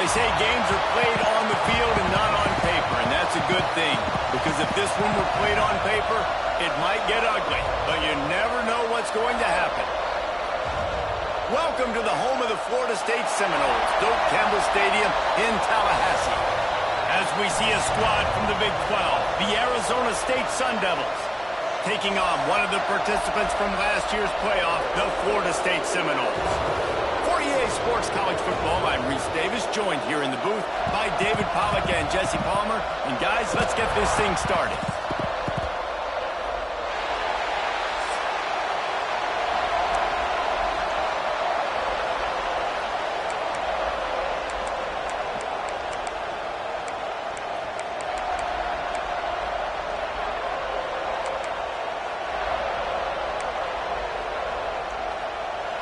They say games are played on the field and not on paper, and that's a good thing. Because if this one were played on paper, it might get ugly. But you never know what's going to happen. Welcome to the home of the Florida State Seminoles, Doak Campbell Stadium in Tallahassee. As we see a squad from the Big 12, the Arizona State Sun Devils, taking on one of the participants from last year's playoff, the Florida State Seminoles. For EA Sports College Football, I'm Reese Davis, joined here in the booth by David Pollack and Jesse Palmer. And guys, let's get this thing started.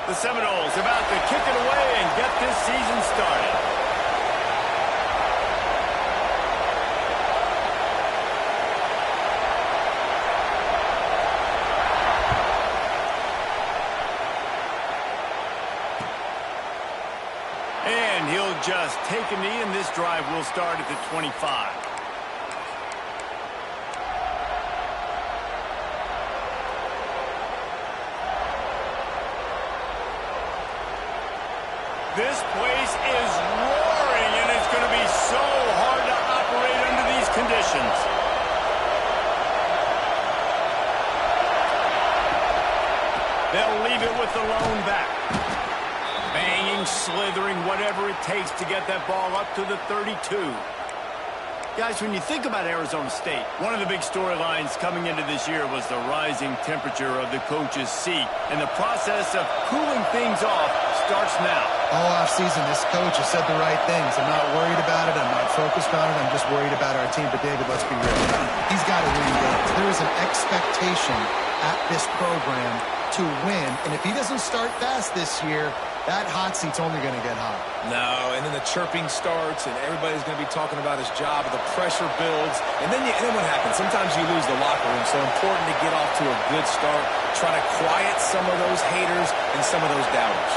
The Seminoles about to kick it away and get this season started. And he'll just take a knee, and this drive will start at the 25. This place is roaring, and it's going to be so hard to operate under these conditions. They'll leave it with the lone back. Banging, slithering, whatever it takes to get that ball up to the 32. Guys, when you think about Arizona State, one of the big storylines coming into this year was the rising temperature of the coach's seat. And the process of cooling things off starts now. All offseason, this coach has said the right things. I'm not worried about it. I'm not focused on it. I'm just worried about our team. But, David, let's be real. He's got to win games. There is an expectation at this program to win. And if he doesn't start fast this year, that hot seat's only going to get hot. No, and then the chirping starts, and everybody's going to be talking about his job, the pressure builds, and then what happens? Sometimes you lose the locker room, so important to get off to a good start, try to quiet some of those haters and some of those doubters.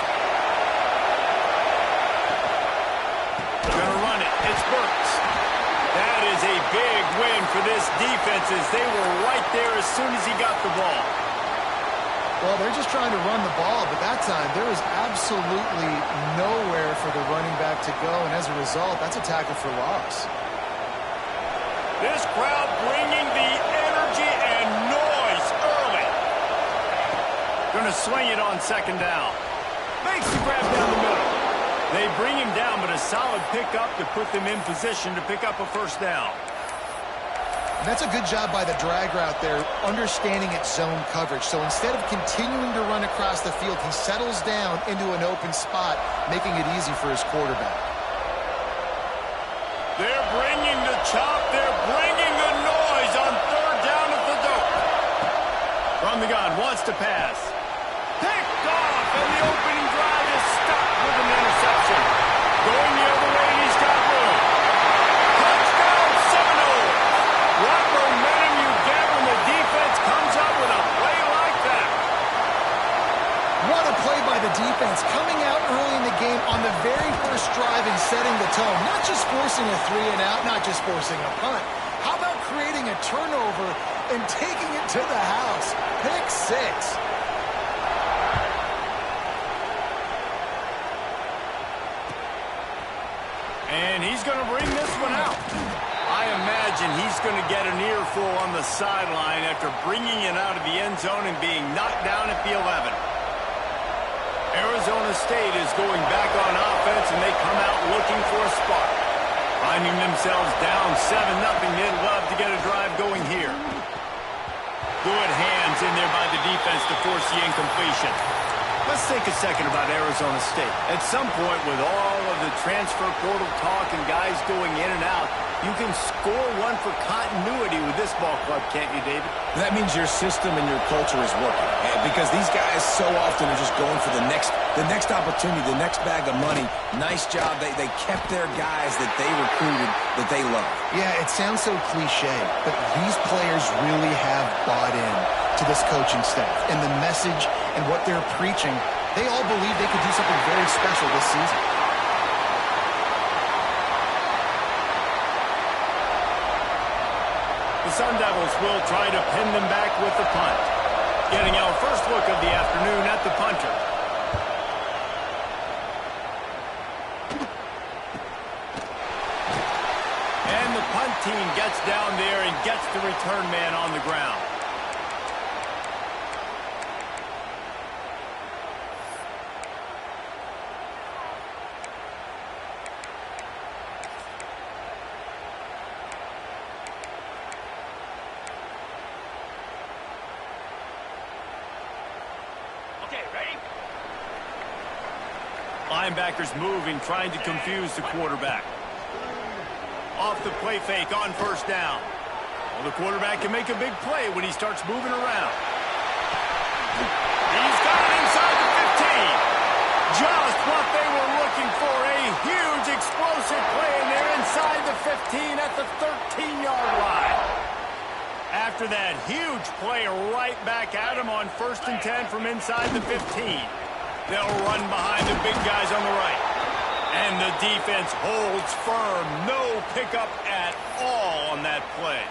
Gonna run it. It's Burks. That is a big win for this defense, as they were right there as soon as he got the ball. Well, they're just trying to run the ball, but that time there was absolutely nowhere for the running back to go, and as a result, that's a tackle for loss. This crowd bringing the energy and noise early. Going to swing it on second down. Makes the grab down the middle. They bring him down, but a solid pickup to put them in position to pick up a first down. And that's a good job by the drag route there, understanding its zone coverage. So instead of continuing to run across the field, he settles down into an open spot, making it easy for his quarterback. They're bringing the chop. They're bringing the noise on third down at the Doak. From the gun, wants to pass. Picked off, and the opening drive is stopped with an interception. Going the other way, and he's got room. Touchdown, Seminoles. What momentum you get when the defense comes up with a play like that. What a play by the defense, coming out early in the game on the very first drive and setting the tone. Not just forcing a 3-and-out, not just forcing a punt. How about creating a turnover and taking it to the house? Pick 6. And he's going to bring this one out. I imagine he's going to get an earful on the sideline after bringing it out of the end zone and being knocked down at the 11. Arizona State is going back on offense, and they come out looking for a spark. Finding themselves down 7-0, they'd love to get a drive going here. Good hands in there by the defense to force the incompletion. Let's take a second about Arizona State. At some point, with all of the transfer portal talk and guys going in and out, you can score one for continuity with this ball club, can't you, David? That means your system and your culture is working. Because these guys so often are just going for the next opportunity, the next bag of money. Nice job. They kept their guys that they recruited, that they love. Yeah, it sounds so cliche, but these players really have bought in to this coaching staff and the message and what they're preaching. They all believe they could do something very special this season. The Sun Devils will try to pin them back with the punt. Getting our first look of the afternoon at the punter. And the punt team gets down there and gets the return man on the ground. Linebackers moving, trying to confuse the quarterback. Off the play fake on first down. Well, the quarterback can make a big play when he starts moving around. He's got it inside the 15. Just what they were looking for. A huge explosive play, and they're inside the 15 at the 13-yard line. After that huge play, right back at him on 1st and 10 from inside the 15. They'll run behind the big guys on the right. And the defense holds firm. No pickup at all on that play.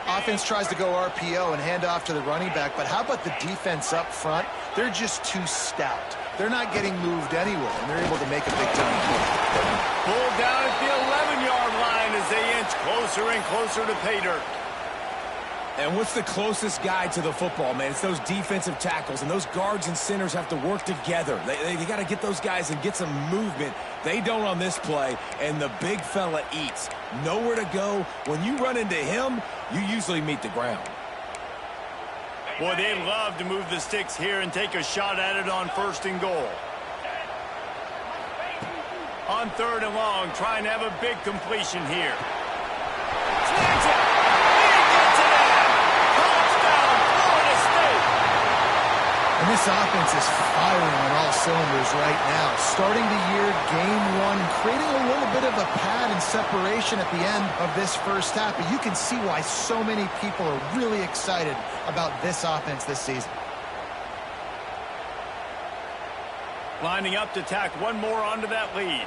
Offense tries to go RPO and hand off to the running back, but how about the defense up front? They're just too stout. They're not getting moved anywhere, and they're able to make a big-time play. Pulled down at the 11-yard line as they inch closer and closer to pay dirt. And what's the closest guy to the football, man? It's those defensive tackles, and those guards and centers have to work together. They got to get those guys and get some movement. They don't on this play, and the big fella eats. Nowhere to go. When you run into him, you usually meet the ground. Boy, they love to move the sticks here and take a shot at it on 1st and goal. On 3rd and long, trying to have a big completion here. Snags it! And this offense is firing on all cylinders right now. Starting the year, game 1, creating a little bit of a pad and separation at the end of this first half. But you can see why so many people are really excited about this offense this season. Lining up to tack one more onto that lead.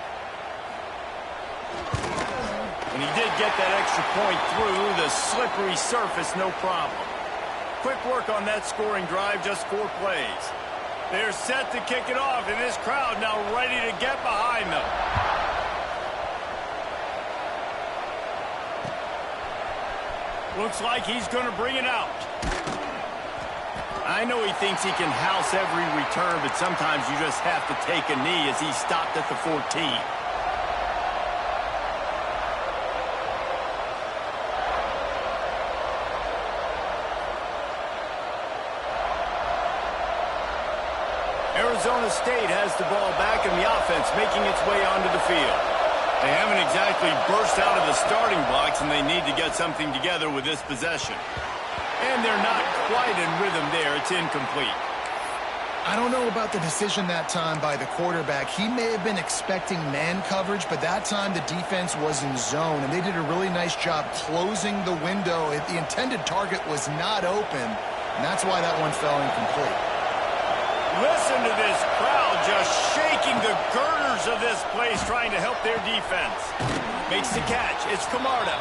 And he did get that extra point through the slippery surface, no problem. Quick work on that scoring drive, just 4 plays. They're set to kick it off, and this crowd now ready to get behind them. Looks like he's going to bring it out. I know he thinks he can house every return, but sometimes you just have to take a knee as he stopped at the 14. Arizona State has the ball back, and the offense making its way onto the field. They haven't exactly burst out of the starting blocks, and they need to get something together with this possession. And they're not quite in rhythm there. It's incomplete. I don't know about the decision that time by the quarterback. He may have been expecting man coverage, but that time the defense was in zone, and they did a really nice job closing the window. The intended target was not open, and that's why that one fell incomplete. Listen to this crowd just shaking the girders of this place, trying to help their defense. Makes the catch. It's Camarda.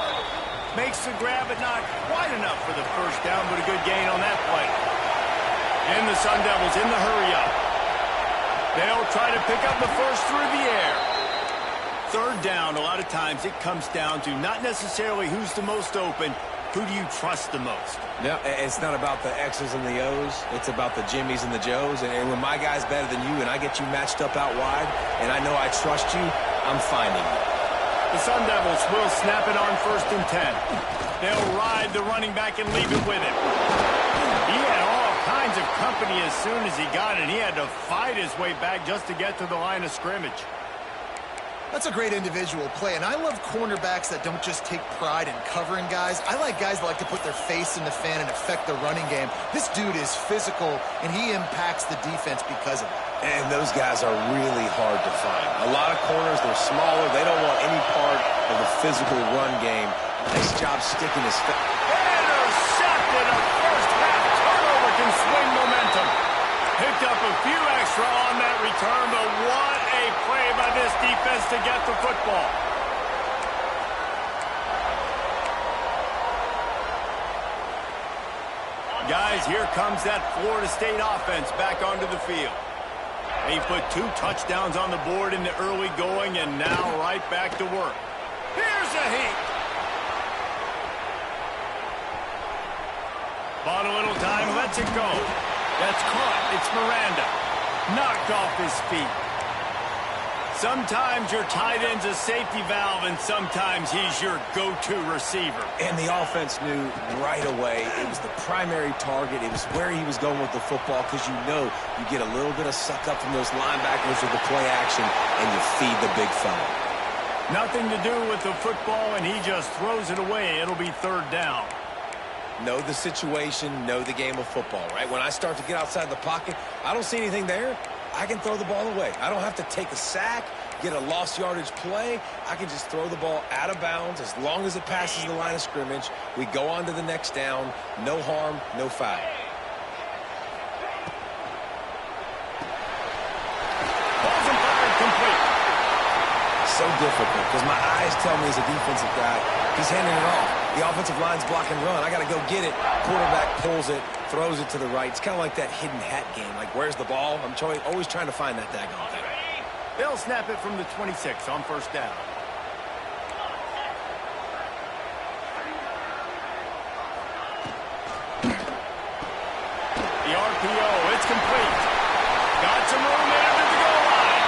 Makes the grab, but not quite enough for the first down, but a good gain on that play. And the Sun Devils in the hurry-up. They'll try to pick up the first through the air. 3rd down, a lot of times it comes down to not necessarily who's the most open, who do you trust the most? Yeah, it's not about the X's and the O's. It's about the Jimmys and the Joes. And when my guy's better than you and I get you matched up out wide and I know I trust you, I'm finding you. The Sun Devils will snap it on 1st and 10. They'll ride the running back and leave it with him. He had all kinds of company as soon as he got it. He had to fight his way back just to get to the line of scrimmage. That's a great individual play, and I love cornerbacks that don't just take pride in covering guys. I like guys that like to put their face in the fan and affect the running game. This dude is physical, and he impacts the defense because of it. And those guys are really hard to find. A lot of corners, they're smaller. They don't want any part of the physical run game. Nice job sticking his face. Intercepted. A first-half turnover can swing momentum. Picked up a few extra on that return, but what a play by this defense to get the football. as here comes that Florida State offense back onto the field. They put 2 touchdowns on the board in the early going, and now right back to work. Here's a heat. Bought a little time, lets it go. That's caught. It's Miranda. Knocked off his feet. Sometimes your tight end's a safety valve, and sometimes he's your go-to receiver. And the offense knew right away it was the primary target. It was where he was going with the football, because you know you get a little bit of suck up from those linebackers with the play action, and you feed the big fella. Nothing to do with the football, and he just throws it away. It'll be 3rd down. Know the situation, know the game of football, right? When I start to get outside the pocket, I don't see anything there. I can throw the ball away. I don't have to take a sack, get a lost yardage play. I can just throw the ball out of bounds as long as it passes the line of scrimmage. We go on to the next down. No harm, no foul. Balls and fired complete. So difficult because my eyes tell me as a defensive guy, he's handing it off. The offensive line's block and run. I got to go get it. Quarterback pulls it, throws it to the right. It's kind of like that hidden hat game. Like, where's the ball? I'm always trying to find that daggone thing. They'll snap it from the 26 on 1st down. The RPO, it's complete. Got some room there to the goal line.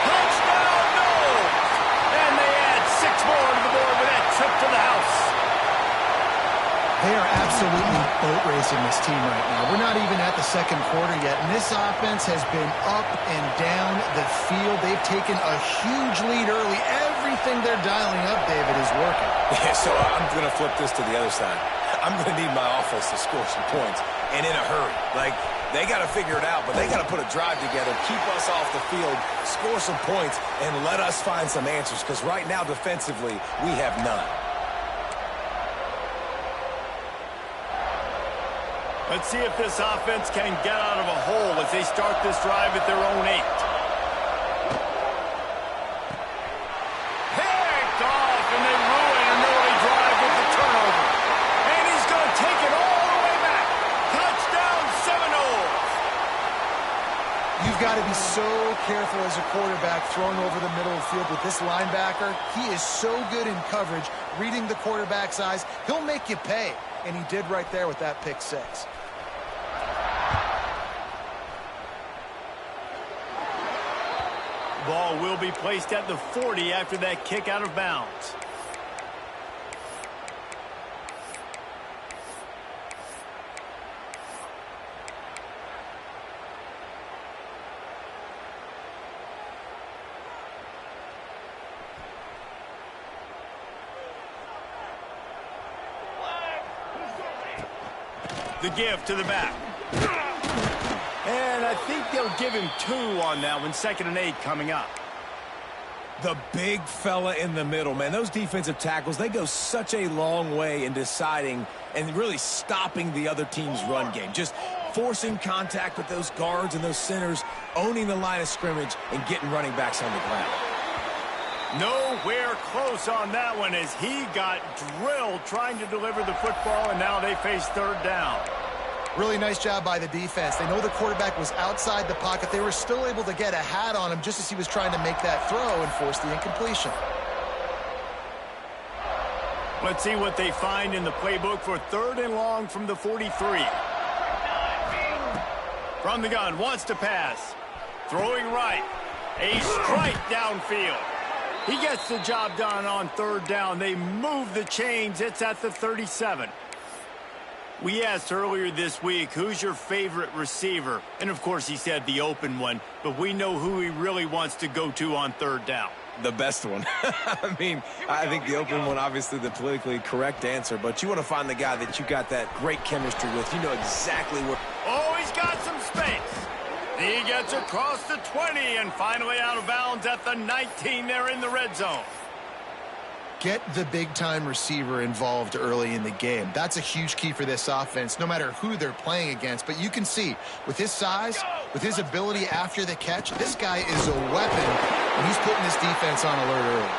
Touchdown, no! And they add 6 more to the board with that trip to the house. They are absolutely boat racing this team right now. We're not even at the 2nd quarter yet, and this offense has been up and down the field. They've taken a huge lead early. Everything they're dialing up, David, is working. Yeah, so I'm going to flip this to the other side. I'm going to need my offense to score some points, and in a hurry. Like, they got to figure it out, but they got to put a drive together, keep us off the field, score some points, and let us find some answers, because right now, defensively, we have none. Let's see if this offense can get out of a hole as they start this drive at their own 8. Picked off, and they ruin an early drive with the turnover. And he's going to take it all the way back. Touchdown, Seminoles. You've got to be so careful as a quarterback throwing over the middle of the field with this linebacker. He is so good in coverage, reading the quarterback's eyes. He'll make you pay, and he did right there with that pick 6. Ball will be placed at the 40 after that kick out of bounds. The give to the back. And I think they'll give him 2 on that one. 2nd and 8 coming up. The big fella in the middle, man. Those defensive tackles, they go such a long way in deciding and really stopping the other team's run game. Just forcing contact with those guards and those centers, owning the line of scrimmage, and getting running backs on the ground. Nowhere close on that one as he got drilled trying to deliver the football, and now they face 3rd down. Really nice job by the defense. They know the quarterback was outside the pocket. They were still able to get a hat on him just as he was trying to make that throw and force the incompletion. Let's see what they find in the playbook for 3rd and long from the 43. From the gun, wants to pass. Throwing right. A strike downfield. He gets the job done on 3rd down. They move the chains. It's at the 37. We asked earlier this week, who's your favorite receiver? And, of course, he said the open one, but we know who he really wants to go to on 3rd down. The best one. I mean, I think the open one, obviously the politically correct answer, but you want to find the guy that you got that great chemistry with. You know exactly where. Oh, he's got some space. He gets across the 20 and finally out of bounds at the 19 there in the red zone. Get the big-time receiver involved early in the game. That's a huge key for this offense, no matter who they're playing against. But you can see, with his size, with his ability after the catch, this guy is a weapon, and he's putting this defense on alert early.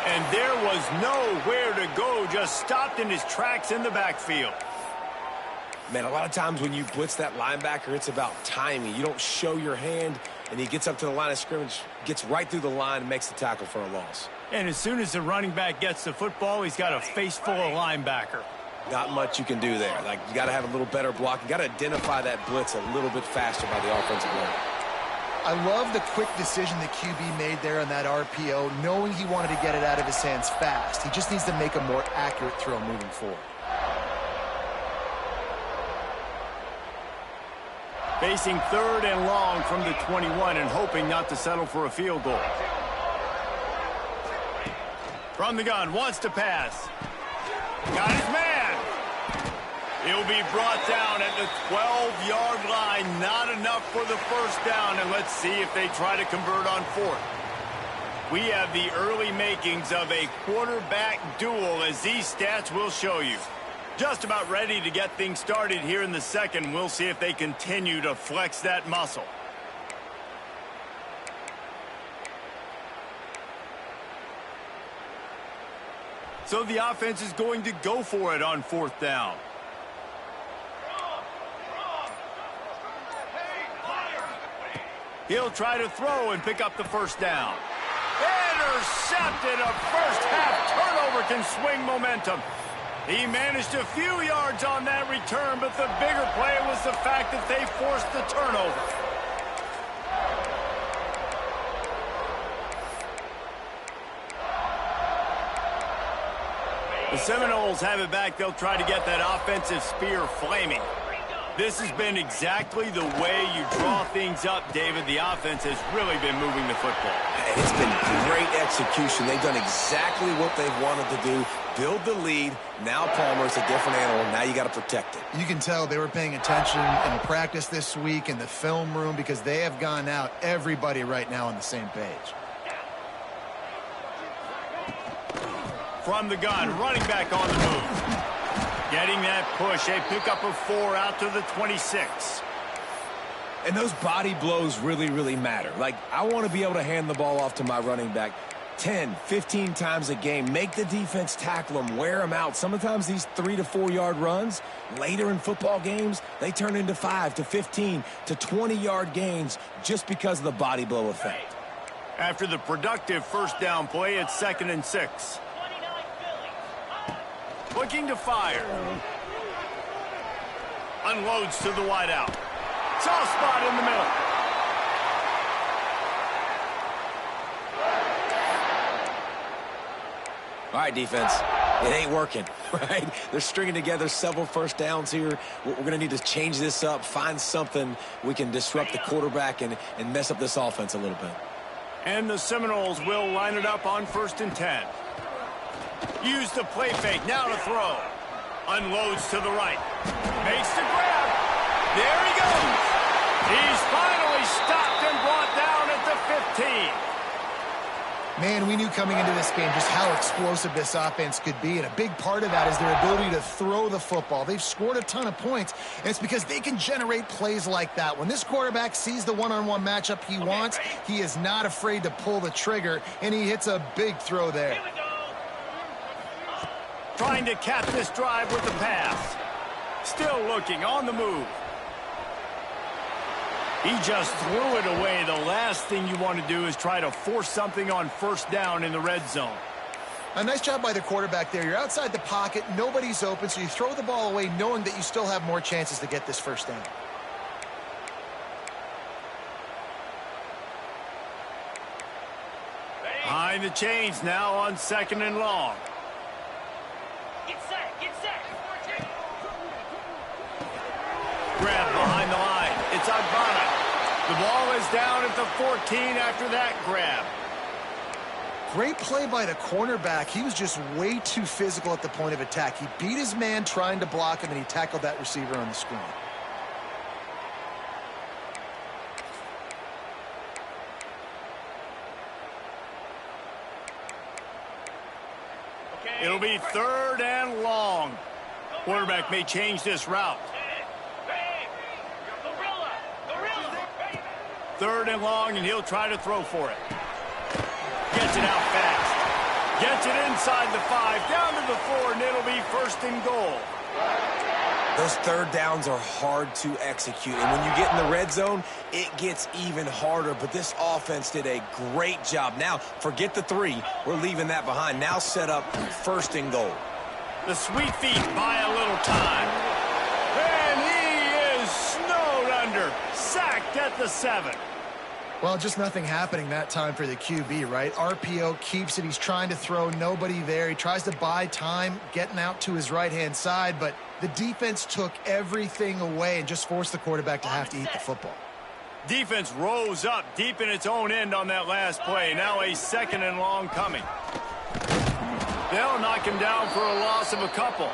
And there was nowhere to go, just stopped in his tracks in the backfield. Man, a lot of times when you blitz that linebacker, it's about timing. You don't show your hand, and he gets up to the line of scrimmage, gets right through the line, and makes the tackle for a loss. And as soon as the running back gets the football, he's got a face full of linebacker. Not much you can do there. Like, you got to have a little better block. You got to identify that blitz a little bit faster by the offensive line. I love the quick decision the QB made there on that RPO, knowing he wanted to get it out of his hands fast. He just needs to make a more accurate throw moving forward. Facing 3rd and long from the 21 and hoping not to settle for a field goal. From the gun, wants to pass. Got his man. He'll be brought down at the 12-yard line. Not enough for the first down, and let's see if they try to convert on 4th. We have the early makings of a quarterback duel, as these stats will show you. Just about ready to get things started here in the second. We'll see if they continue to flex that muscle. So the offense is going to go for it on 4th down. He'll try to throw and pick up the first down. Intercepted. A first-half turnover can swing momentum. He managed a few yards on that return, but the bigger play was the fact that they forced the turnover. The Seminoles have it back. They'll try to get that offensive spear flaming. This has been exactly the way you draw things up, David. The offense has really been moving the football. It's been great execution. They've done exactly what they've wanted to do. Build the lead. Now Palmer's a different animal. Now you got to protect it. You can tell they were paying attention in practice this week in the film room because they have gone out, everybody right now on the same page. From the gun, running back on the move. Getting that push, a pickup of 4 out to the 26. And those body blows really, really matter. Like, I want to be able to hand the ball off to my running back 10, 15 times a game. Make the defense tackle them, wear them out. Sometimes these 3 to 4 yard runs, later in football games, they turn into 5 to 15 to 20 yard gains just because of the body blow effect. After the productive first down play, it's 2nd and 6. Looking to fire. Unloads to the wideout. Soft spot in the middle. All right, defense. It ain't working, right? They're stringing together several first downs here. We're going to need to change this up, find something we can disrupt the quarterback and mess up this offense a little bit. And the Seminoles will line it up on 1st and 10. Use the play fake, now to throw. Unloads to the right. Makes the grab. There he goes. He's finally stopped and brought down at the 15. Man, we knew coming into this game just how explosive this offense could be, and a big part of that is their ability to throw the football. They've scored a ton of points, and it's because they can generate plays like that. When this quarterback sees the one-on-one matchup he wants, he is not afraid to pull the trigger, and he hits a big throw there. Trying to cap this drive with the pass. Still looking on the move. He just threw it away. The last thing you want to do is try to force something on first down in the red zone. A nice job by the quarterback there. You're outside the pocket, nobody's open, so you throw the ball away knowing that you still have more chances to get this first down. Behind the chains now on 2nd and long. Get set, get set. Grab behind the line. It's Agbana. The ball is down at the 14 after that grab. Great play by the cornerback. He was just way too physical at the point of attack. He beat his man trying to block him, and he tackled that receiver on the screen. It'll be 3rd and long. Quarterback may change this route. 3rd and long, and he'll try to throw for it. Gets it out fast. Gets it inside the 5, down to the 4, and it'll be 1st and goal. Those third downs are hard to execute, and when you get in the red zone, it gets even harder, but this offense did a great job. Now, forget the 3. We're leaving that behind. Now set up 1st and goal. The sweet feet buy a little time. And he is snowed under. Sacked at the 7. Well, just nothing happening that time for the QB, right? RPO keeps it. He's trying to throw, nobody there. He tries to buy time, getting out to his right-hand side, but the defense took everything away and just forced the quarterback to have to eat the football. Defense rose up deep in its own end on that last play. Now a 2nd and long coming. They'll knock him down for a loss of a couple.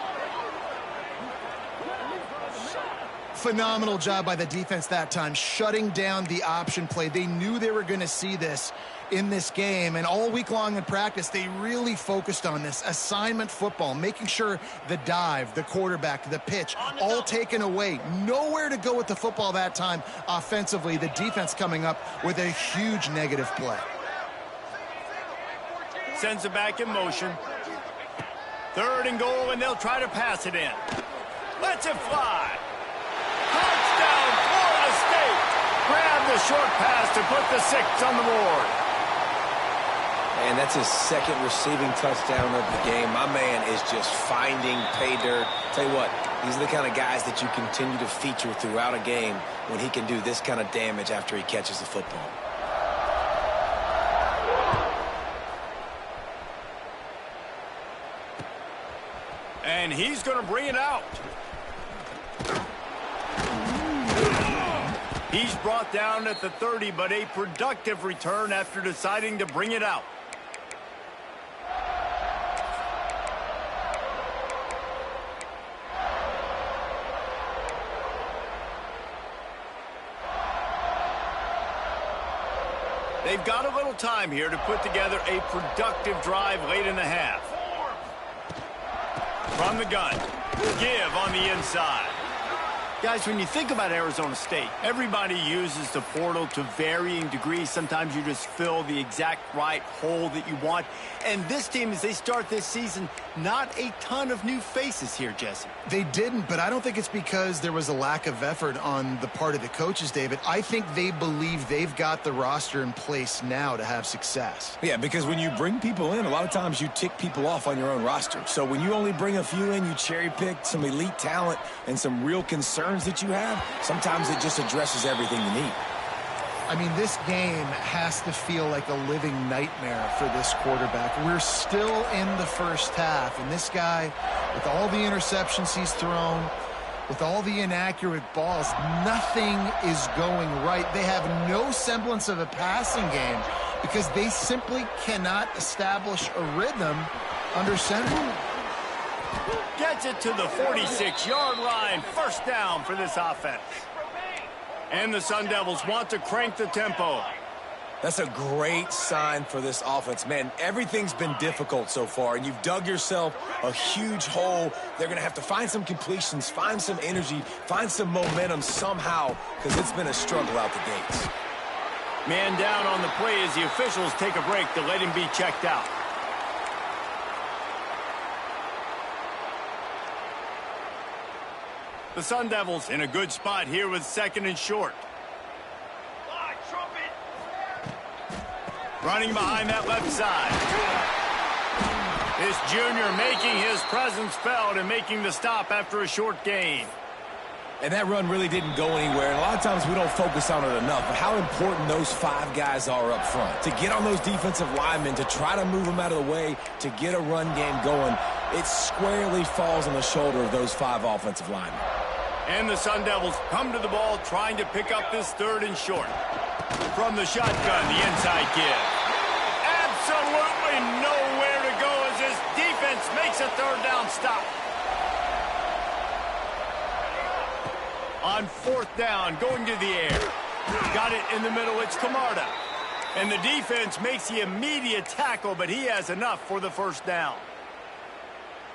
Phenomenal job by the defense that time, shutting down the option play. They knew they were going to see this in this game, and all week long in practice, they really focused on this assignment football, making sure the dive, the quarterback, the pitch, all taken away. Nowhere to go with the football that time offensively. The defense coming up with a huge negative play. Sends it back in motion. 3rd and goal, and they'll try to pass it in. Lets it fly. Touchdown, Florida State. Grab the short pass to put the 6 on the board. And that's his 2nd receiving touchdown of the game. My man is just finding pay dirt. Tell you what, these are the kind of guys that you continue to feature throughout a game when he can do this kind of damage after he catches the football. And he's going to bring it out. He's brought down at the 30, but a productive return after deciding to bring it out. They've got a little time here to put together a productive drive late in the half. From the gun, give on the inside. Guys, when you think about Arizona State, everybody uses the portal to varying degrees. Sometimes you just fill the exact right hole that you want. And this team, as they start this season, not a ton of new faces here, Jesse. They didn't, but I don't think it's because there was a lack of effort on the part of the coaches, David. I think they believe they've got the roster in place now to have success. Yeah, because when you bring people in, a lot of times you tick people off on your own roster. So when you only bring a few in, you cherry-pick some elite talent and some real concerns that you have, sometimes it just addresses everything you need. I mean, this game has to feel like a living nightmare for this quarterback. We're still in the first half, and this guy, with all the interceptions he's thrown, with all the inaccurate balls, nothing is going right. They have no semblance of a passing game because they simply cannot establish a rhythm under center. Gets it to the 46-yard line. 1st down for this offense. And the Sun Devils want to crank the tempo. That's a great sign for this offense. Man, everything's been difficult so far, and you've dug yourself a huge hole. They're going to have to find some completions, find some energy, find some momentum somehow, because it's been a struggle out the gates. Man down on the play as the officials take a break to let him be checked out. The Sun Devils in a good spot here with 2nd and short. Running behind that left side. This junior making his presence felt and making the stop after a short gain. And that run really didn't go anywhere. And a lot of times we don't focus on it enough. But how important those 5 guys are up front. To get on those defensive linemen, to try to move them out of the way, to get a run game going, it squarely falls on the shoulder of those 5 offensive linemen. And the Sun Devils come to the ball trying to pick up this 3rd and short. From the shotgun, the inside give. Absolutely nowhere to go as this defense makes a 3rd down stop. On 4th down, going to the air. Got it in the middle, it's Camarda. And the defense makes the immediate tackle, but he has enough for the 1st down.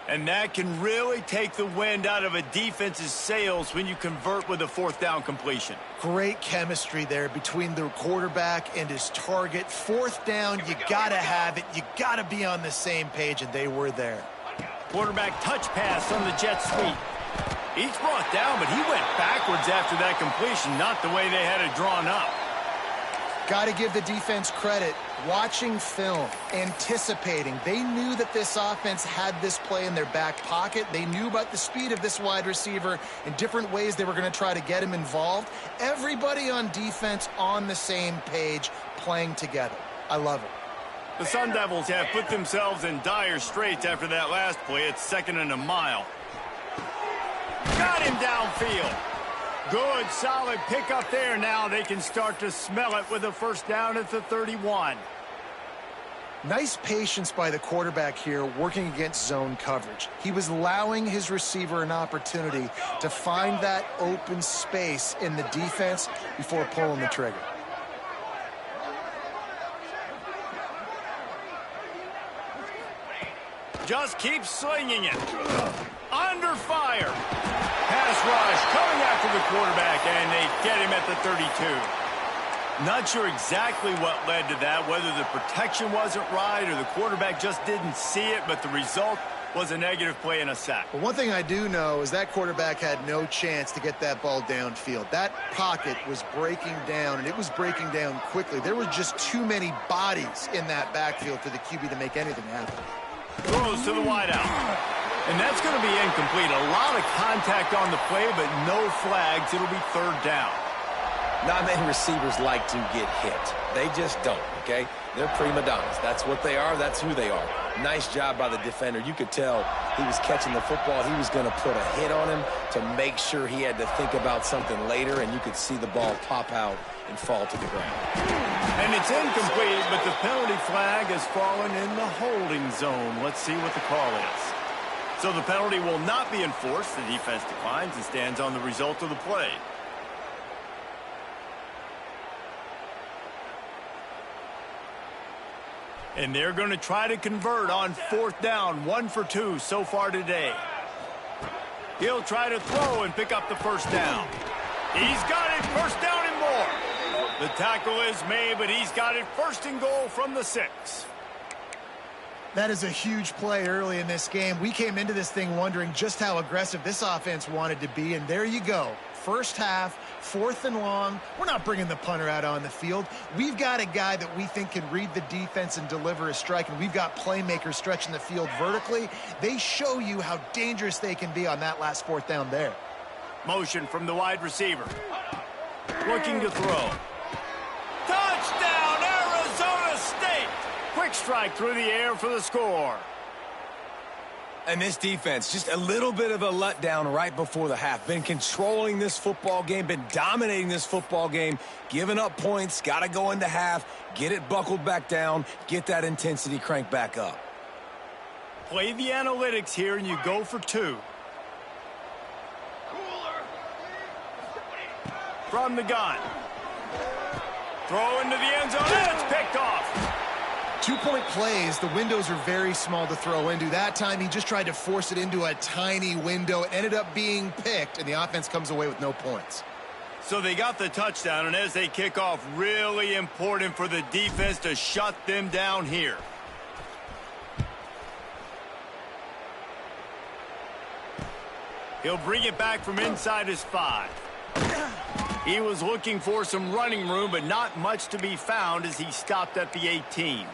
And that can really take the wind out of a defense's sails when you convert with a 4th down completion. Great chemistry there between the quarterback and his target. 4th down, you got to have it. You got to be on the same page, and they were there. Quarterback touch pass on the jet sweep. He's brought down, but he went backwards after that completion, not the way they had it drawn up. Got to give the defense credit. Watching film, anticipating. They knew that this offense had this play in their back pocket. They knew about the speed of this wide receiver and different ways they were going to try to get him involved. Everybody on defense on the same page, playing together. I love it. The Sun Devils have put themselves in dire straits after that last play. It's 2nd and a mile. Got him downfield. Good, solid pickup there. Now they can start to smell it with a first down at the 31. Nice patience by the quarterback here working against zone coverage. He was allowing his receiver an opportunity to find that open space in the defense before pulling the trigger. Just keep slinging it. Under fire. Pass rush coming after the quarterback, and they get him at the 32. Not sure exactly what led to that, whether the protection wasn't right or the quarterback just didn't see it, but the result was a negative play and a sack. But one thing I do know is that quarterback had no chance to get that ball downfield. That pocket was breaking down, and it was breaking down quickly. There were just too many bodies in that backfield for the QB to make anything happen. Throws to the wideout. And that's going to be incomplete. A lot of contact on the play, but no flags. It'll be 3rd down. Not many receivers like to get hit. They just don't, okay? They're prima donnas. That's what they are. That's who they are. Nice job by the defender. You could tell he was catching the football. He was going to put a hit on him to make sure he had to think about something later, and you could see the ball pop out and fall to the ground. And it's incomplete, but the penalty flag has fallen in the holding zone. Let's see what the call is. So the penalty will not be enforced. The defense declines and stands on the result of the play. And they're going to try to convert on 4th down. 1 for 2 so far today. He'll try to throw and pick up the first down. He's got it. First down and more. The tackle is made, but he's got it 1st and goal from the 6. That is a huge play early in this game. We came into this thing wondering just how aggressive this offense wanted to be, and there you go. First half, 4th and long. We're not bringing the punter out on the field. We've got a guy that we think can read the defense and deliver a strike, and we've got playmakers stretching the field vertically. They show you how dangerous they can be on that last 4th down there. Motion from the wide receiver. Looking to throw. Touchdown, Arizona State! Quick strike through the air for the score. And this defense, just a little bit of a letdown right before the half. Been controlling this football game, been dominating this football game, giving up points, got to go into half, get it buckled back down, get that intensity cranked back up. Play the analytics here, and you go for 2. From the gun. Throw into the end zone, and it's picked off. 2-point plays, the windows are very small to throw into. That time, he just tried to force it into a tiny window. It ended up being picked, and the offense comes away with no points. So they got the touchdown, and as they kick off, really important for the defense to shut them down here. He'll bring it back from inside his 5. He was looking for some running room, but not much to be found as he stopped at the 18.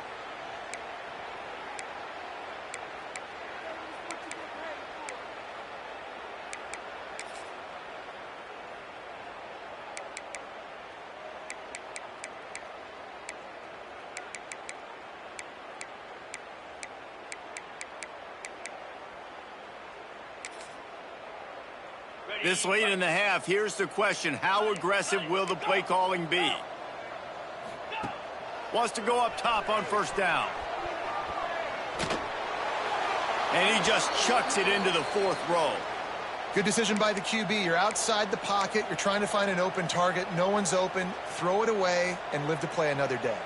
This late in the half, here's the question. How aggressive will the play calling be? Wants to go up top on 1st down. And he just chucks it into the 4th row. Good decision by the QB. You're outside the pocket. You're trying to find an open target. No one's open. Throw it away and live to play another day.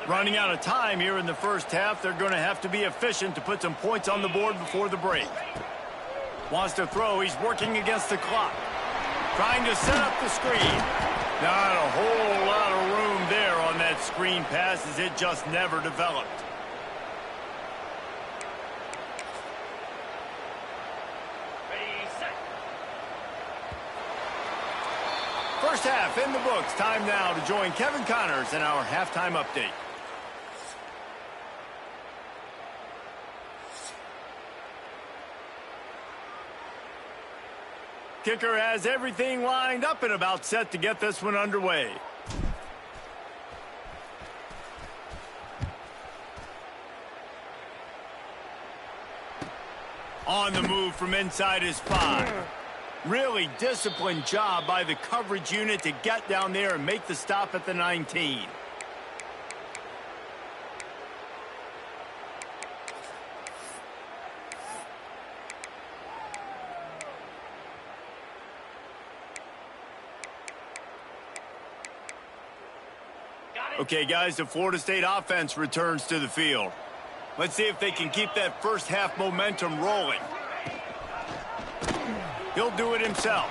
Running out of time here in the first half. They're going to have to be efficient to put some points on the board before the break. Wants to throw. He's working against the clock. Trying to set up the screen. Not a whole lot of room that screen pass as it just never developed. Ready, set. First half in the books. Time now to join Kevin Connors in our halftime update. Kicker has everything lined up and about set to get this one underway. On the move from inside his 5. Really disciplined job by the coverage unit to get down there and make the stop at the 19. Okay, guys, the Florida State offense returns to the field. Let's see if they can keep that first half momentum rolling. He'll do it himself.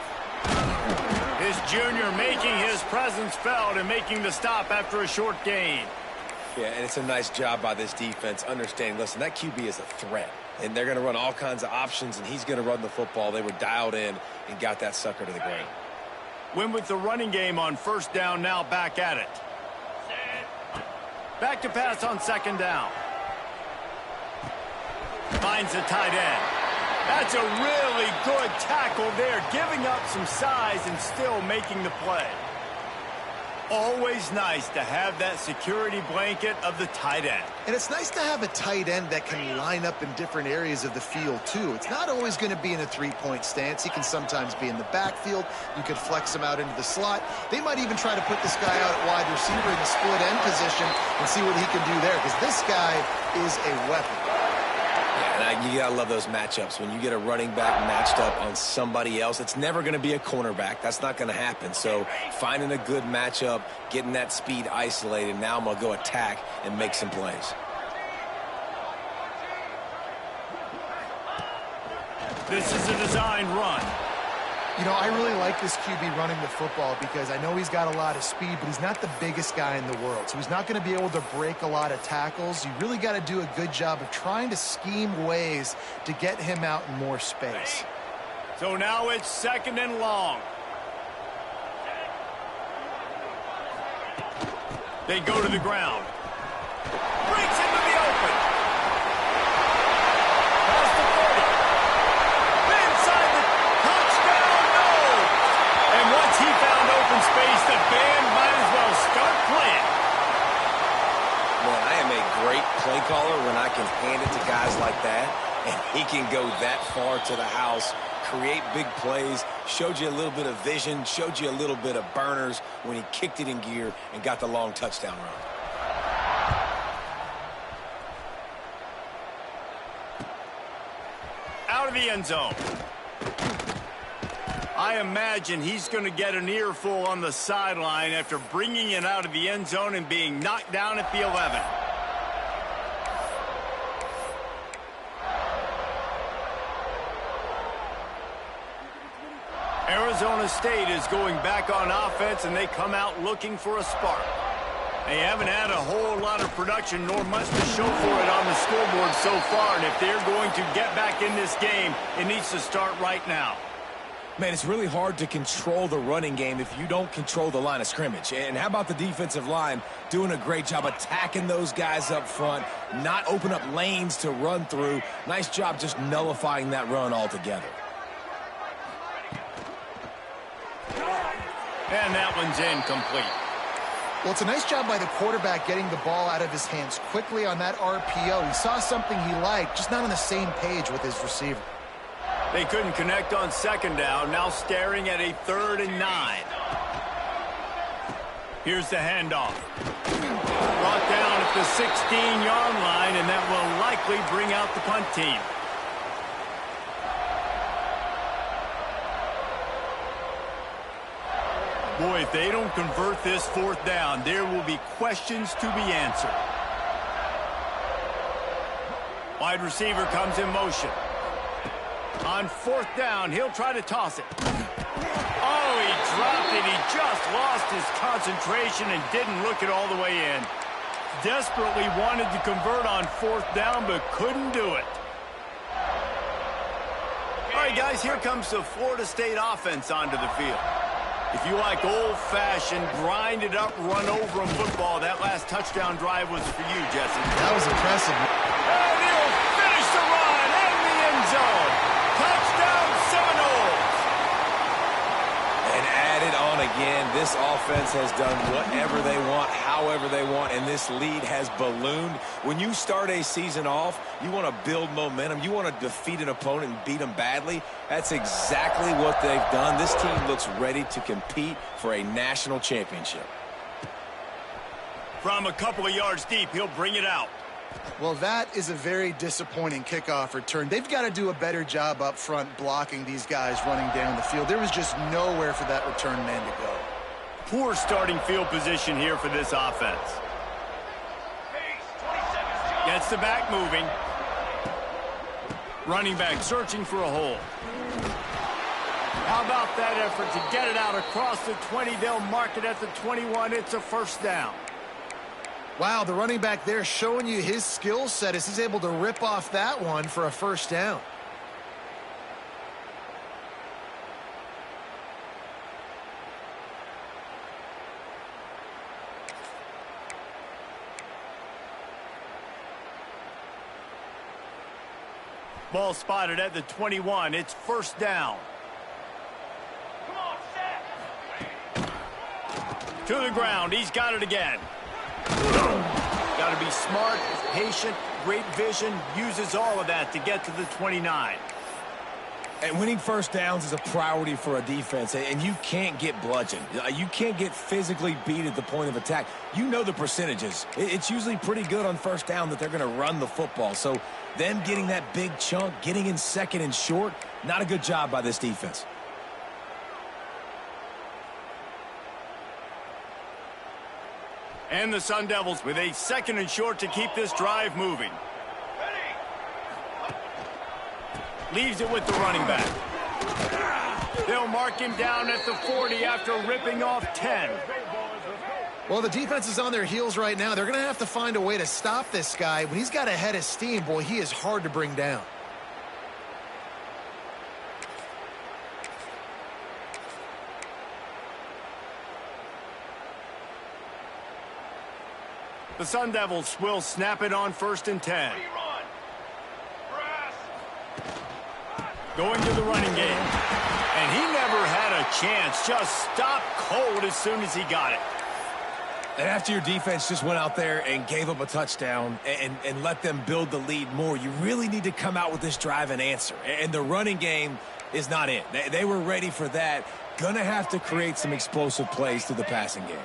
His junior making his presence felt and making the stop after a short gain. Yeah, and it's a nice job by this defense understanding, listen, that QB is a threat. And they're going to run all kinds of options, and he's going to run the football. They were dialed in and got that sucker to the ground. Win with the running game on first down, now back at it. Back to pass on second down. Finds the tight end. That's a really good tackle there, giving up some size and still making the play. Always nice to have that security blanket of the tight end. And it's nice to have a tight end that can line up in different areas of the field, too. It's not always going to be in a three-point stance. He can sometimes be in the backfield. You could flex him out into the slot. They might even try to put this guy out at wide receiver in the split end position and see what he can do there, because this guy is a weapon. Yeah, you gotta love those matchups. When you get a running back matched up on somebody else, it's never going to be a cornerback. That's not going to happen. So finding a good matchup, getting that speed isolated, now I'm going to go attack and make some plays. This is a designed run. You know, I really like this QB running the football because I know he's got a lot of speed, but he's not the biggest guy in the world. So he's not going to be able to break a lot of tackles. You really got to do a good job of trying to scheme ways to get him out in more space. So now it's second and long. They go to the ground. Breaks into the open. Past the 40. Inside the touchdown, no! And once he found open space, the band might as well start playing. Man, I am a great play caller when I can hand it to guys like that, and he can go that far to the house, create big plays, showed you a little bit of vision, showed you a little bit of burners when he kicked it in gear and got the long touchdown run. Out of the end zone. I imagine he's going to get an earful on the sideline after bringing it out of the end zone and being knocked down at the 11. Arizona State is going back on offense, and they come out looking for a spark. They haven't had a whole lot of production nor much to show for it on the scoreboard so far, and if they're going to get back in this game, it needs to start right now. Man, it's really hard to control the running game if you don't control the line of scrimmage. And how about the defensive line doing a great job attacking those guys up front, not open up lanes to run through. Nice job just nullifying that run altogether. And that one's incomplete. Well, it's a nice job by the quarterback getting the ball out of his hands quickly on that RPO. He saw something he liked, just not on the same page with his receiver. They couldn't connect on second down, now staring at a 3rd and 9. Here's the handoff. Brought down at the 16-yard line, and that will likely bring out the punt team. Boy, if they don't convert this 4th down, there will be questions to be answered. Wide receiver comes in motion. On 4th down, he'll try to toss it. Oh, he dropped it. He just lost his concentration and didn't look it all the way in. Desperately wanted to convert on 4th down, but couldn't do it. All right, guys, here comes the Florida State offense onto the field. If you like old-fashioned, grind-it-up, run-over-'em football, that last touchdown drive was for you, Jesse. That was impressive. And he'll finish the run in the end zone. Touchdown, Seminoles. And added on again, this offense has done whatever they want, however they want, and this lead has ballooned. When you start a season off, you want to build momentum. You want to defeat an opponent and beat them badly. That's exactly what they've done. This team looks ready to compete for a national championship. From a couple of yards deep, he'll bring it out. Well, that is a very disappointing kickoff return. They've got to do a better job up front blocking these guys running down the field. There was just nowhere for that return man to go. Poor starting field position here for this offense. Gets the back moving. Running back searching for a hole. How about that effort to get it out across the 20? They'll mark it at the 21. It's a 1st down. Wow, the running back there showing you his skill set as he's able to rip off that one for a 1st down. Ball spotted at the 21. It's 1st down. Come on, set. To the ground. He's got it again. Got to be smart, patient, great vision. Uses all of that to get to the 29. And winning 1st downs is a priority for a defense, and you can't get bludgeoned. You can't get physically beat at the point of attack. You know the percentages. It's usually pretty good on 1st down that they're going to run the football. So them getting that big chunk, getting in 2nd and short, not a good job by this defense. And the Sun Devils with a 2nd and short to keep this drive moving. Leaves it with the running back. They'll mark him down at the 40 after ripping off 10. Well, the defense is on their heels right now. They're going to have to find a way to stop this guy. When he's got a head of steam, boy, he is hard to bring down. The Sun Devils will snap it on 1st and 10. Going to the running game. And he never had a chance. Just stopped cold as soon as he got it. And after your defense just went out there and gave up a touchdown and let them build the lead more, you really need to come out with this drive and answer. And the running game is not it. They were ready for that. Gonna have to create some explosive plays through the passing game.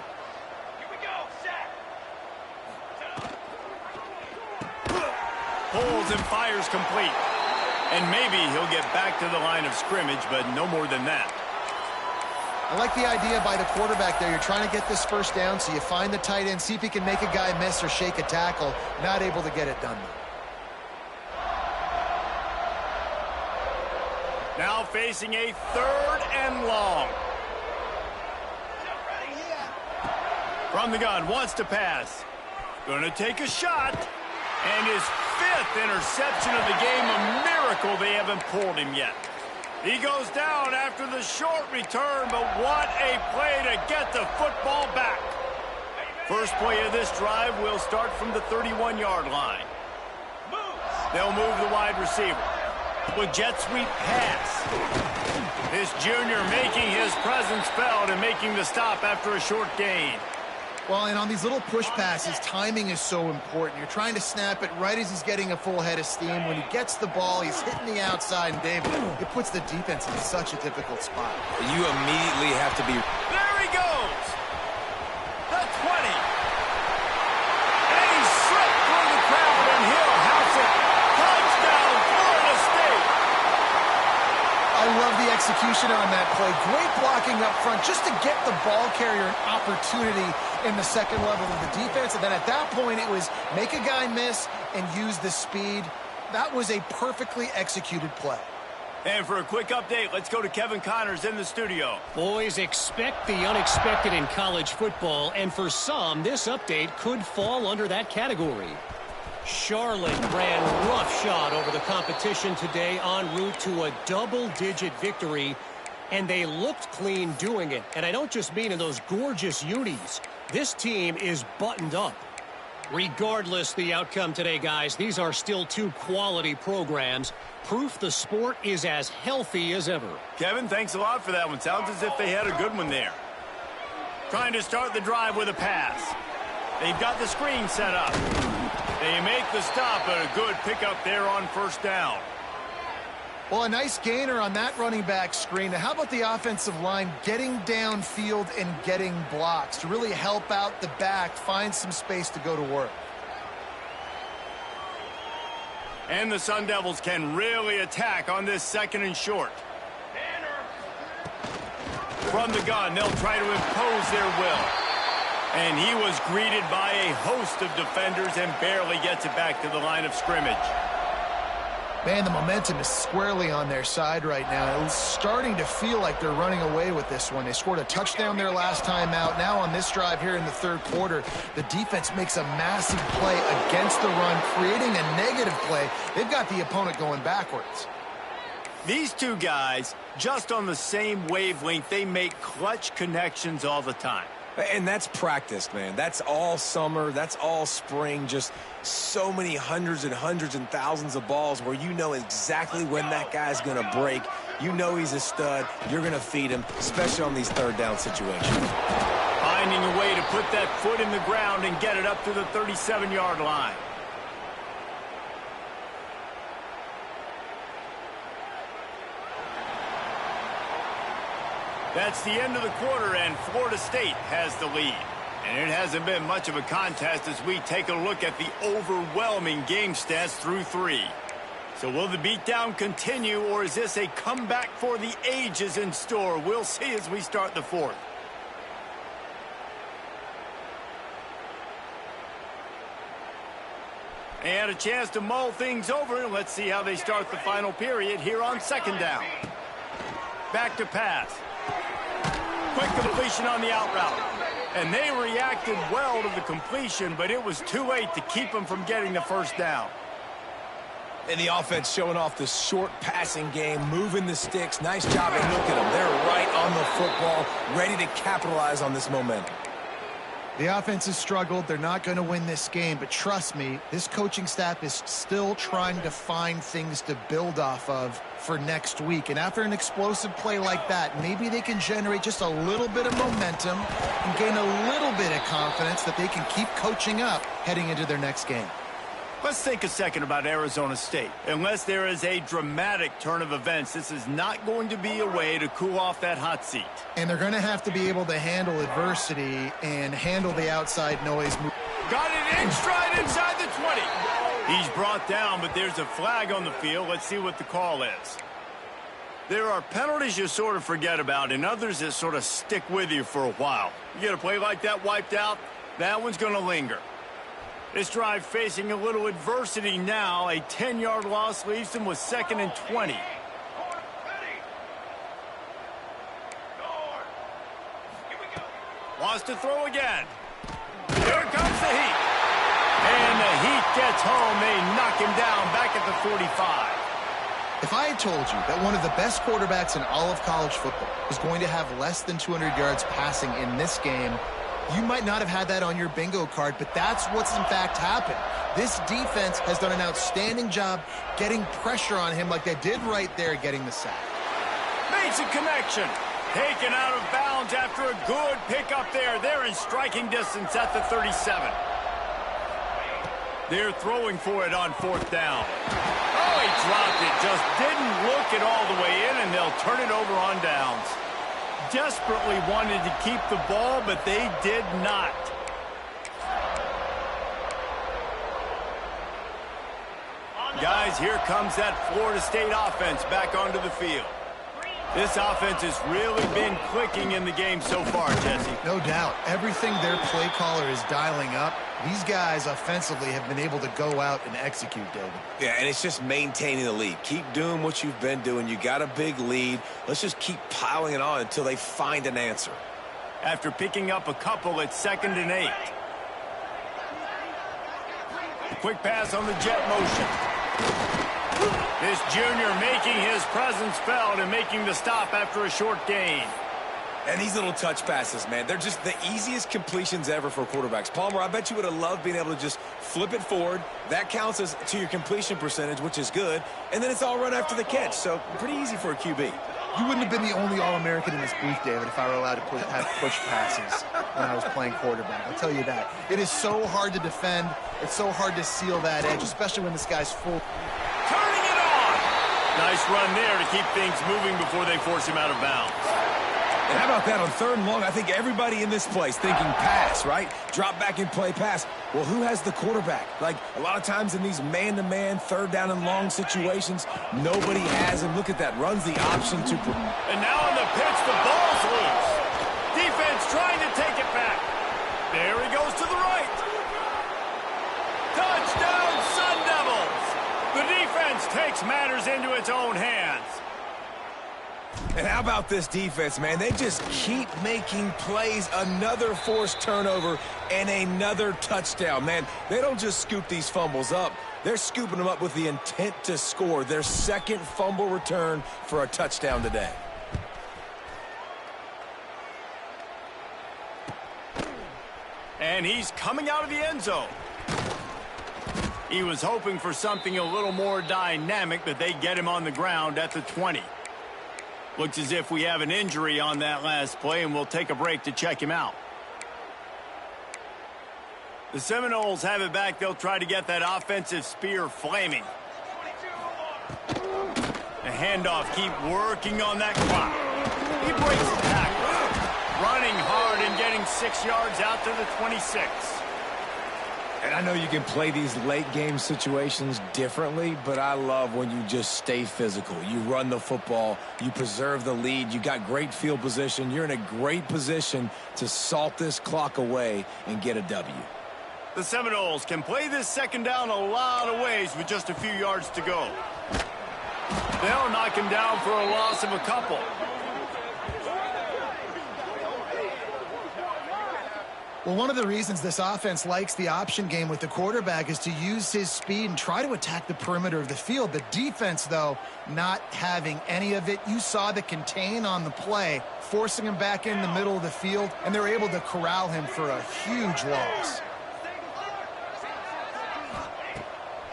Pulls and fires complete. And maybe he'll get back to the line of scrimmage, but no more than that. I like the idea by the quarterback there. You're trying to get this 1st down, so you find the tight end, see if he can make a guy miss or shake a tackle. Not able to get it done, though. Now facing a 3rd and long. From the gun, wants to pass. Gonna take a shot. And his 5th interception of the game, a miracle they haven't pulled him yet. He goes down after the short return, but what a play to get the football back. First play of this drive will start from the 31-yard line. They'll move the wide receiver. With jet sweep pass. This junior making his presence felt and making the stop after a short gain. Well, and on these little push passes, timing is so important. You're trying to snap it right as he's getting a full head of steam. When he gets the ball, he's hitting the outside, and David, it puts the defense in such a difficult spot. You immediately have to be... There he goes! The 20. And he slipped through the crowd, and he'll house it. Touchdown, Florida State! I love the execution on that play. Great blocking up front just to get the ball carrier an opportunity in the 2nd level of the defense. And then at that point, it was make a guy miss and use the speed. That was a perfectly executed play. And for a quick update, let's go to Kevin Connors in the studio. Boys, expect the unexpected in college football, and for some, this update could fall under that category. Charlotte ran roughshod over the competition today en route to a double-digit victory, and they looked clean doing it. And I don't just mean in those gorgeous unis. This team is buttoned up. Regardless the outcome today, guys, these are still two quality programs. Proof the sport is as healthy as ever. Kevin, thanks a lot for that one. Sounds as if they had a good one there. Trying to start the drive with a pass. They've got the screen set up. They make the stop, but a good pickup there on first down. Well, a nice gainer on that running back screen. Now, how about the offensive line getting downfield and getting blocks to really help out the back, find some space to go to work? And the Sun Devils can really attack on this 2nd and short. From the gun, they'll try to impose their will. And he was greeted by a host of defenders and barely gets it back to the line of scrimmage. Man, the momentum is squarely on their side right now. It's starting to feel like they're running away with this one. They scored a touchdown their last time out. Now on this drive here in the 3rd quarter, the defense makes a massive play against the run, creating a negative play. They've got the opponent going backwards. These two guys, just on the same wavelength, they make clutch connections all the time. And that's practiced, man. That's all summer. That's all spring. Just so many hundreds and hundreds and thousands of balls where you know exactly when that guy's going to break. You know he's a stud. You're going to feed him, especially on these 3rd down situations. Finding a way to put that foot in the ground and get it up to the 37-yard line. That's the end of the quarter, and Florida State has the lead. And it hasn't been much of a contest as we take a look at the overwhelming game stats through 3. So will the beatdown continue, or is this a comeback for the ages in store? We'll see as we start the 4th. And a chance to mull things over. Let's see how they start the final period here on 2nd down. Back to pass. Quick completion on the out route. And they reacted well to the completion, but it was too late to keep them from getting the 1st down. And the offense showing off the short passing game, moving the sticks. Nice job, and look at them. They're right on the football, ready to capitalize on this momentum. The offense has struggled. They're not going to win this game, but trust me, this coaching staff is still trying to find things to build off of for next week. And after an explosive play like that, maybe they can generate just a little bit of momentum and gain a little bit of confidence that they can keep coaching up heading into their next game. Let's think a second about Arizona State. Unless there is a dramatic turn of events, this is not going to be a way to cool off that hot seat. And they're going to have to be able to handle adversity and handle the outside noise. Got it in stride inside the 20. He's brought down, but there's a flag on the field. Let's see what the call is. There are penalties you sort of forget about and others that sort of stick with you for a while. You get a play like that wiped out, that one's going to linger. This drive facing a little adversity now. A 10-yard loss leaves them with 2nd and 20. Wants to throw again. Here comes the heat. And the heat gets home. They knock him down back at the 45. If I had told you that one of the best quarterbacks in all of college football was going to have less than 200 yards passing in this game, you might not have had that on your bingo card, but that's what's in fact happened. This defense has done an outstanding job getting pressure on him like they did right there getting the sack. Makes a connection. Taken out of bounds after a good pickup there. They're in striking distance at the 37. They're throwing for it on 4th down. Oh, he dropped it. Just didn't look it all the way in, and they'll turn it over on downs. Desperately wanted to keep the ball, but they did not. Guys, here comes that Florida State offense back onto the field. This offense has really been clicking in the game so far, Jesse. No doubt. Everything their play caller is dialing up, these guys offensively have been able to go out and execute, David. Yeah, and it's just maintaining the lead. Keep doing what you've been doing. You got a big lead. Let's just keep piling it on until they find an answer. After picking up a couple, it's 2nd and 8. Quick pass on the jet motion. This junior making his presence felt and making the stop after a short gain. And these little touch passes, man, they're just the easiest completions ever for quarterbacks. Palmer, I bet you would have loved being able to just flip it forward. That counts as to your completion percentage, which is good. And then it's all run after the catch, so pretty easy for a QB. You wouldn't have been the only All-American in this booth, David, if I were allowed to have push passes when I was playing quarterback. I'll tell you that. It is so hard to defend. It's so hard to seal that edge, especially when this guy's full. Turning it on! Nice run there to keep things moving before they force him out of bounds. And how about that on 3rd and long? I think everybody in this place thinking pass, right? Drop back and play pass. Well, who has the quarterback? Like, a lot of times in these man-to-man, 3rd down and long situations, nobody has him. Look at that. Runs the option to... And now on the pitch, the ball's loose. Defense trying to take it back. There he goes to the right. Touchdown, Sun Devils. The defense takes matters into its own hands. And how about this defense, man? They just keep making plays. Another forced turnover and another touchdown. Man, they don't just scoop these fumbles up. They're scooping them up with the intent to score. Their 2nd fumble return for a touchdown today. And he's coming out of the end zone. He was hoping for something a little more dynamic, but they get him on the ground at the 20. Looks as if we have an injury on that last play, and we'll take a break to check him out. The Seminoles have it back. They'll try to get that offensive spear flaming. The handoff, keep working on that clock. He breaks the tackle. Running hard and getting 6 yards out to the 26. And I know you can play these late-game situations differently, but I love when you just stay physical. You run the football, you preserve the lead, you got great field position. You're in a great position to salt this clock away and get a W. The Seminoles can play this 2nd down a lot of ways with just a few yards to go. They'll knock him down for a loss of a couple. Well, one of the reasons this offense likes the option game with the quarterback is to use his speed and try to attack the perimeter of the field. The defense, though, not having any of it. You saw the contain on the play, forcing him back in the middle of the field, and they're able to corral him for a huge loss.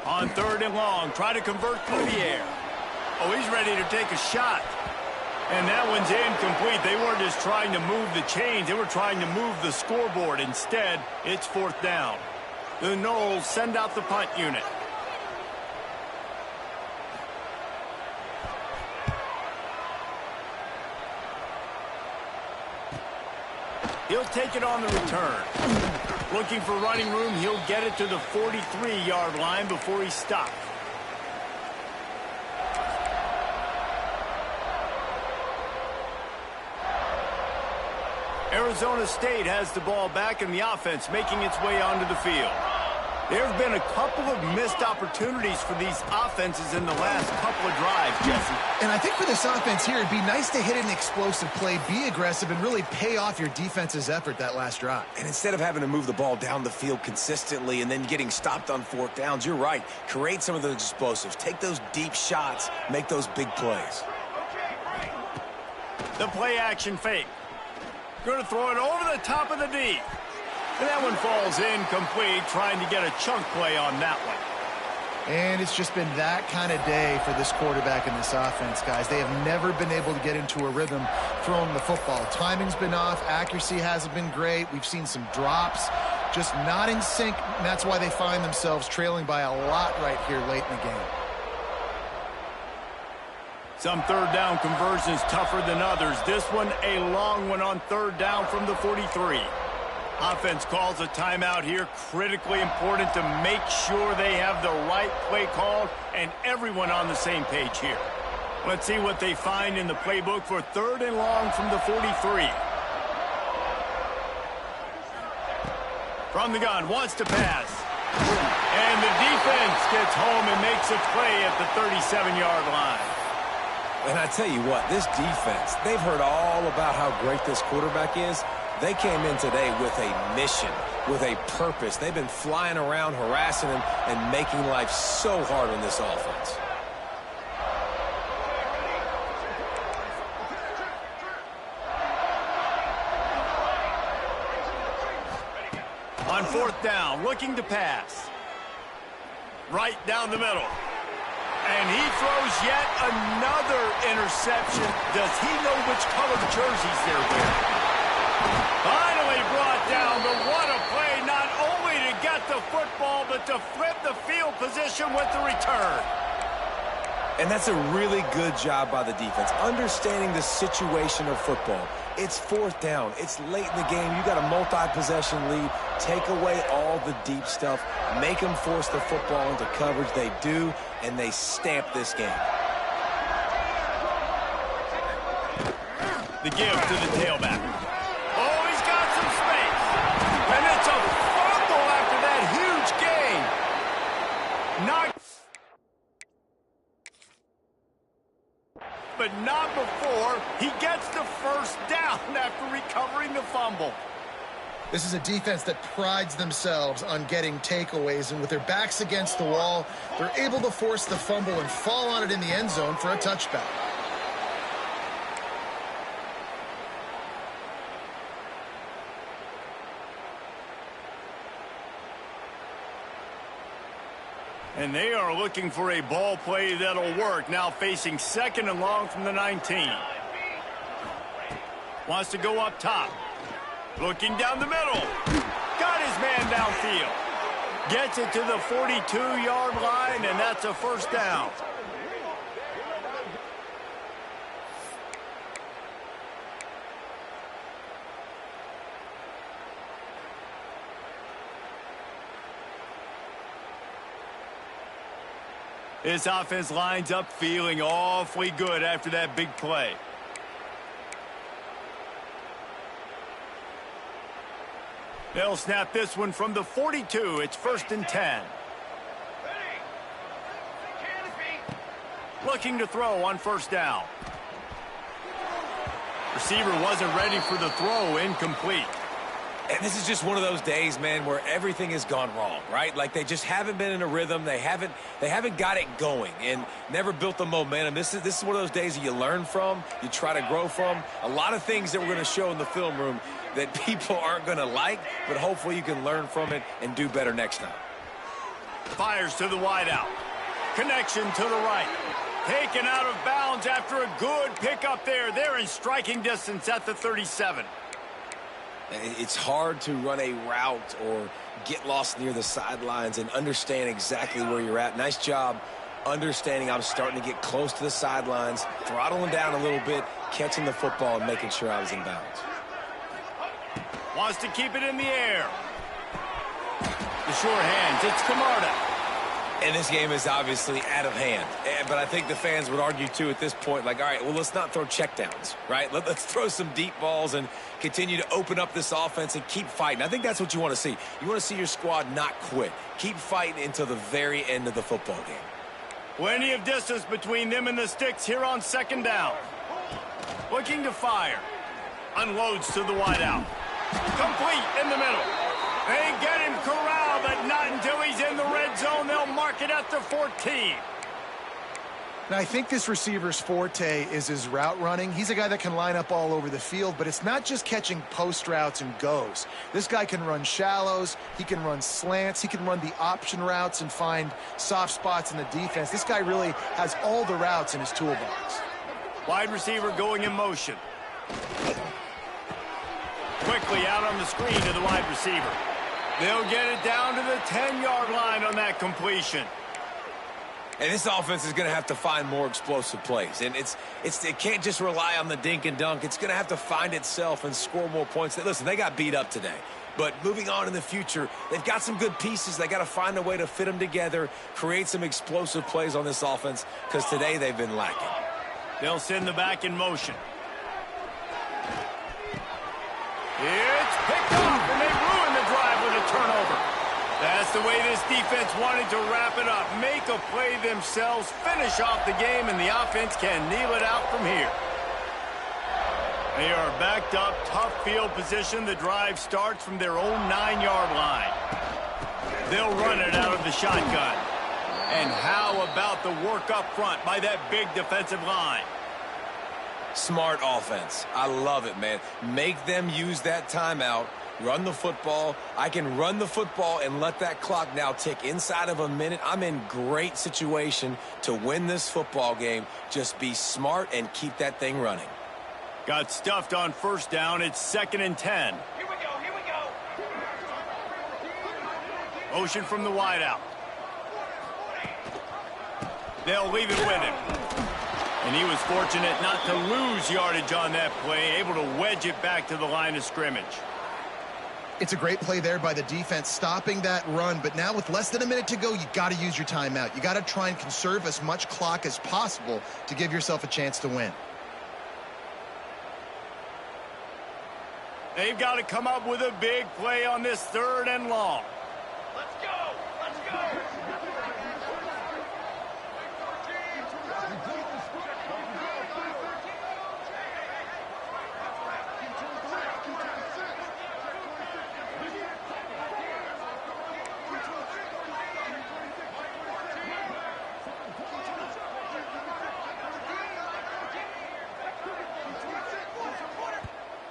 On 3rd and long, try to convert through the air. Oh, he's ready to take a shot. And that one's incomplete. They weren't just trying to move the chains. They were trying to move the scoreboard. Instead, it's 4th down. The Noles send out the punt unit. He'll take it on the return. Looking for running room, he'll get it to the 43-yard line before he's stopped. Arizona State has the ball back and the offense making its way onto the field. There have been a couple of missed opportunities for these offenses in the last couple of drives, Jesse. And I think for this offense here, it'd be nice to hit an explosive play, be aggressive, and really pay off your defense's effort that last drive. And instead of having to move the ball down the field consistently and then getting stopped on 4th downs, you're right. Create some of those explosives. Take those deep shots. Make those big plays. The play action fake. Going to throw it over the top of the D. And that one falls incomplete, trying to get a chunk play on that one. And it's just been that kind of day for this quarterback and this offense, guys. They have never been able to get into a rhythm throwing the football. Timing's been off. Accuracy hasn't been great. We've seen some drops, just not in sync. And that's why they find themselves trailing by a lot right here late in the game. Some 3rd down conversions tougher than others. This one a long one on 3rd down from the 43. Offense calls a timeout here. Critically important to make sure they have the right play called and everyone on the same page here. Let's see what they find in the playbook for 3rd and long from the 43. From the gun, wants to pass. And the defense gets home and makes a play at the 37-yard line. And I tell you what, this defense, they've heard all about how great this quarterback is. They came in today with a mission, with a purpose. They've been flying around, harassing him, and making life so hard on this offense. On 4th down, looking to pass. Right down the middle. And he throws yet another interception. Does he know which colored jerseys they're wearing? Finally brought down, but what a play, not only to get the football, but to flip the field position with the return. And that's a really good job by the defense, understanding the situation of football. It's 4th down. It's late in the game. You got a multi-possession lead. Take away all the deep stuff. Make them force the football into coverage. They do, and they stamp this game. The give to the tailback. Oh, he's got some space. And it's a fumble after that huge gain. Not but not before he gets the 1st down after recovering the fumble. This is a defense that prides themselves on getting takeaways, and with their backs against the wall, they're able to force the fumble and fall on it in the end zone for a touchback. And they are looking for a ball play that'll work. Now facing 2nd and long from the 19. Wants to go up top. Looking down the middle. Got his man downfield. Gets it to the 42-yard line, and that's a 1st down. This offense lines up feeling awfully good after that big play. They'll snap this one from the 42. It's 1st and 10. Looking to throw on 1st down. Receiver wasn't ready for the throw, incomplete. And this is just one of those days, man, where everything has gone wrong, right? Like they just haven't been in a rhythm. They haven't got it going and never built the momentum. This is one of those days that you learn from, you try to grow from. A lot of things that we're going to show in the film room that people aren't going to like, but hopefully you can learn from it and do better next time. Fires to the wideout. Connection to the right. Taken out of bounds after a good pickup there. They're in striking distance at the 37. It's hard to run a route or get lost near the sidelines and understand exactly where you're at. Nice job understanding I'm starting to get close to the sidelines, throttling down a little bit, catching the football and making sure I was in bounds. Wants to keep it in the air. The short hands, it's Camarda. And this game is obviously out of hand. But I think the fans would argue, too, at this point, like, all right, well, let's not throw checkdowns, right? Let's throw some deep balls and continue to open up this offense and keep fighting. I think that's what you want to see. You want to see your squad not quit. Keep fighting until the very end of the football game. Plenty of distance between them and the sticks here on 2nd down. Looking to fire. Unloads to the wideout. Complete in the middle. They get him corralled, but not until he's in the red zone. They'll mark it at the 14. Now, I think this receiver's forte is his route running. He's a guy that can line up all over the field, but it's not just catching post routes and goes. This guy can run shallows. He can run slants. He can run the option routes and find soft spots in the defense. This guy really has all the routes in his toolbox. Wide receiver going in motion. Quickly out on the screen to the wide receiver. They'll get it down to the 10-yard line on that completion. And this offense is going to have to find more explosive plays. And it can't just rely on the dink and dunk. It's going to have to find itself and score more points. Listen, they got beat up today. But moving on in the future, they've got some good pieces. They got to find a way to fit them together, create some explosive plays on this offense, because today they've been lacking. They'll send the back in motion. It's picked off, and they ruin the drive with a turnover. That's the way this defense wanted to wrap it up. Make a play themselves, finish off the game, and the offense can kneel it out from here. They are backed up, tough field position. The drive starts from their own 9-yard line. They'll run it out of the shotgun. And how about the work up front by that big defensive line? Smart offense. I love it, man. Make them use that timeout. Run the football. I can run the football and let that clock now tick inside of a minute. I'm in great situation to win this football game. Just be smart and keep that thing running. Got stuffed on first down. It's 2nd and 10. Here we go, here we go. Motion from the wideout. They'll leave it with him. And he was fortunate not to lose yardage on that play, able to wedge it back to the line of scrimmage. It's a great play there by the defense, stopping that run. But now with less than a minute to go, you got to use your timeout. You got to try and conserve as much clock as possible to give yourself a chance to win. They've got to come up with a big play on this 3rd and long. Let's go, let's go.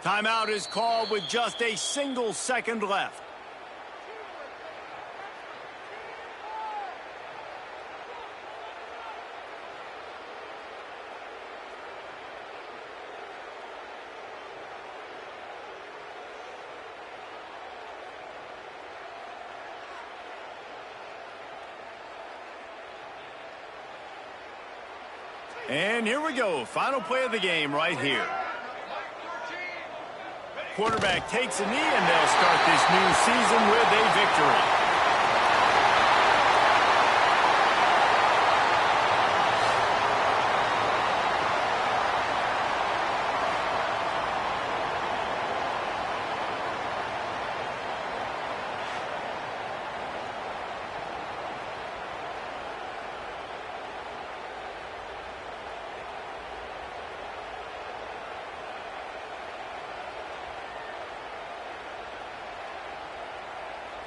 Timeout is called with just a single second left. And here we go. Final play of the game right here. Quarterback takes a knee, and they'll start this new season with a victory.